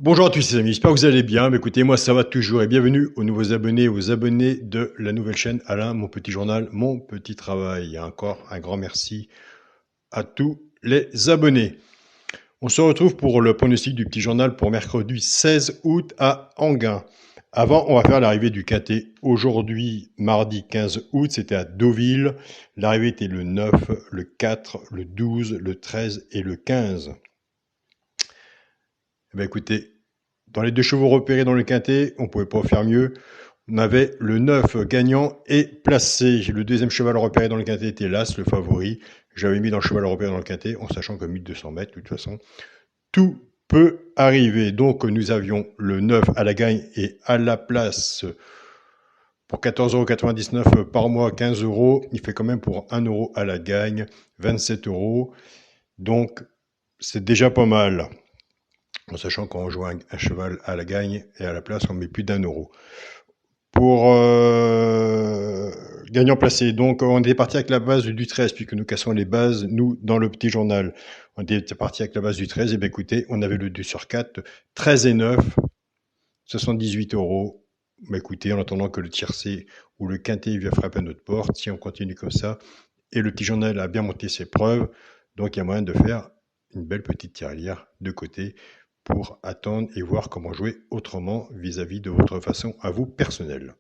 Bonjour à tous les amis, j'espère que vous allez bien. Écoutez, moi ça va toujours et bienvenue aux nouveaux abonnés, aux abonnés de la nouvelle chaîne Alain, mon petit journal, mon petit travail. Et encore un grand merci à tous les abonnés. On se retrouve pour le pronostic du petit journal pour mercredi 16 août à Enghien. Avant, on va faire l'arrivée du quintet. Aujourd'hui, mardi 15 août, c'était à Deauville. L'arrivée était le 9, le 4, le 12, le 13 et le 15. Eh bien, écoutez, dans les deux chevaux repérés dans le quintet, on ne pouvait pas faire mieux. On avait le 9 gagnant et placé. Le deuxième cheval repéré dans le quintet était l'As, le favori. J'avais mis dans le cheval repéré dans le quintet, en sachant que 1200 mètres, de toute façon, tout peut arriver. Donc, nous avions le 9 à la gagne et à la place pour 14,99 € par mois, 15 €. Il fait quand même pour 1 € à la gagne, 27 €. Donc, c'est déjà pas mal. En sachant qu'on joue un cheval à la gagne et à la place, on met plus d'1 €. Pour gagnant placé, donc on était parti avec la base du 13, puisque nous cassons les bases, nous, dans le petit journal. On était parti avec la base du 13, et bien écoutez, on avait le 2 sur 4, 13 et 9, 78 €. Mais écoutez, en attendant que le tiercé ou le quintet vienne frapper à notre porte, si on continue comme ça, et le petit journal a bien monté ses preuves, donc il y a moyen de faire une belle petite tirelire de côté pour attendre et voir comment jouer autrement vis-à-vis de votre façon à vous personnelle.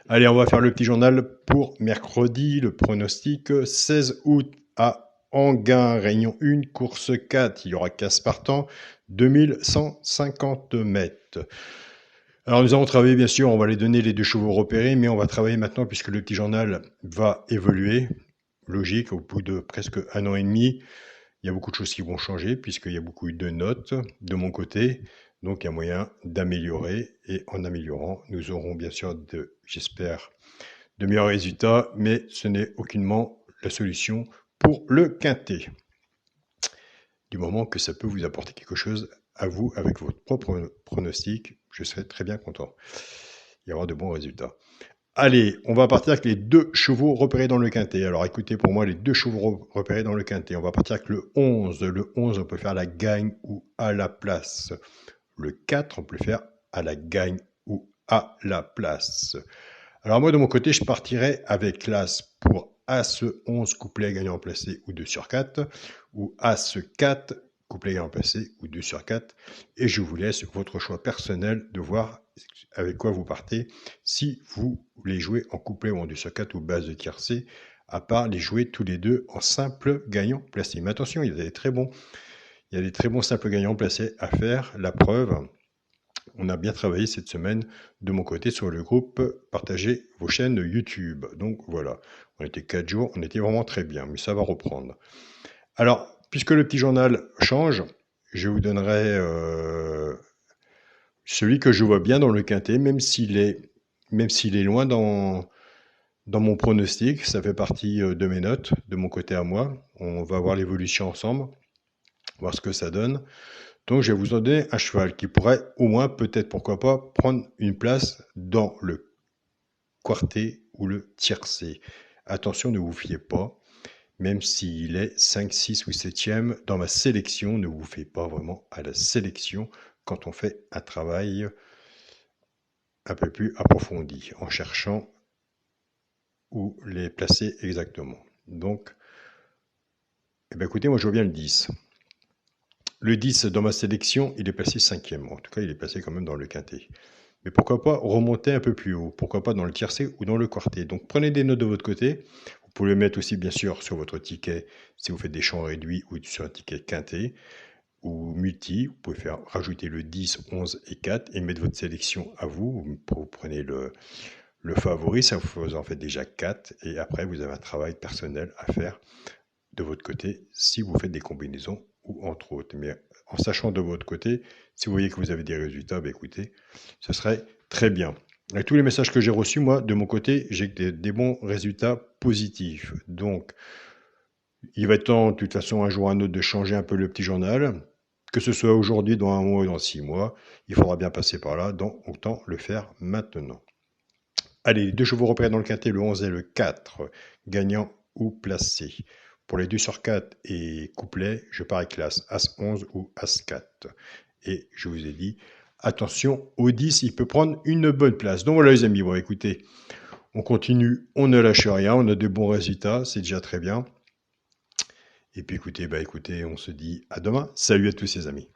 Allez, on va faire le petit journal pour mercredi, le pronostic 16 août à Enghien, Réunion 1, course 4, il y aura 15 partants, 2150 mètres. Alors nous allons travailler, bien sûr, on va les donner les deux chevaux repérés, mais on va travailler maintenant puisque le petit journal va évoluer. Logique, au bout de presque 1 an et demi, il y a beaucoup de choses qui vont changer puisqu'il y a beaucoup de notes de mon côté. Donc il y a moyen d'améliorer et en améliorant, nous aurons bien sûr, j'espère, de meilleurs résultats, mais ce n'est aucunement la solution pour le quintet. Du moment que ça peut vous apporter quelque chose à vous avec votre propre pronostic, je serai très bien content. Il y aura de bons résultats. Allez, on va partir avec les deux chevaux repérés dans le quintet. Alors écoutez, pour moi, les deux chevaux repérés dans le quintet. On va partir avec le 11. Le 11, on peut faire la gagne ou à la place. Le 4, on peut le faire à la gagne ou à la place. Alors moi, de mon côté, je partirais avec l'As pour As 11, couplet gagnant placé ou 2 sur 4, ou As 4, couplet gagnant placé ou 2 sur 4. Et je vous laisse votre choix personnel de voir avec quoi vous partez, si vous les jouez en couplet ou en 2 sur 4 ou base de tiercé, à part les jouer tous les deux en simple gagnant placé. Mais attention, il y a des très bons simples gagnants placés à faire. La preuve, on a bien travaillé cette semaine de mon côté sur le groupe Partagez vos chaînes YouTube. Donc voilà, on était 4 jours, on était vraiment très bien, mais ça va reprendre. Alors, puisque le petit journal change, je vous donnerai celui que je vois bien dans le quintet, même s'il est loin dans mon pronostic. Ça fait partie de mes notes, de mon côté à moi. On va voir l'évolution ensemble, voir ce que ça donne. Donc je vais vous donner un cheval qui pourrait au moins, peut-être, pourquoi pas, prendre une place dans le quartet ou le tiercé. Attention, ne vous fiez pas, même s'il est 5, 6 ou 7e dans ma sélection, ne vous fiez pas vraiment à la sélection quand on fait un travail un peu plus approfondi, en cherchant où les placer exactement. Donc, eh bien, écoutez, moi je vois bien le 10. Le 10, dans ma sélection, il est placé 5e. En tout cas, il est placé quand même dans le quintet. Mais pourquoi pas remonter un peu plus haut? Pourquoi pas dans le tiercé ou dans le quartet? Donc prenez des notes de votre côté. Vous pouvez le mettre aussi, bien sûr, sur votre ticket si vous faites des champs réduits ou sur un ticket quintet ou multi. Vous pouvez faire rajouter le 10, 11 et 4 et mettre votre sélection à vous. Vous prenez le favori, ça vous en fait déjà 4. Et après, vous avez un travail personnel à faire de votre côté si vous faites des combinaisons ou entre autres. Mais en sachant de votre côté, si vous voyez que vous avez des résultats, bah écoutez, ce serait très bien. Avec tous les messages que j'ai reçus, moi, de mon côté, j'ai des bons résultats positifs. Donc, il va être temps, de toute façon, un jour ou un autre, de changer un peu le petit journal. Que ce soit aujourd'hui, dans 1 mois ou dans 6 mois, il faudra bien passer par là, donc autant le faire maintenant. Allez, les deux chevaux repérés dans le quintet, le 11 et le 4, gagnant ou placé. Pour les 2 sur 4 et couplet, je pars avec l'As, As 11 ou As 4. Et je vous ai dit, attention, au 10, il peut prendre une bonne place. Donc voilà les amis, bon écoutez, on continue, on ne lâche rien, on a de bons résultats, c'est déjà très bien. Et puis écoutez, on se dit à demain. Salut à tous les amis.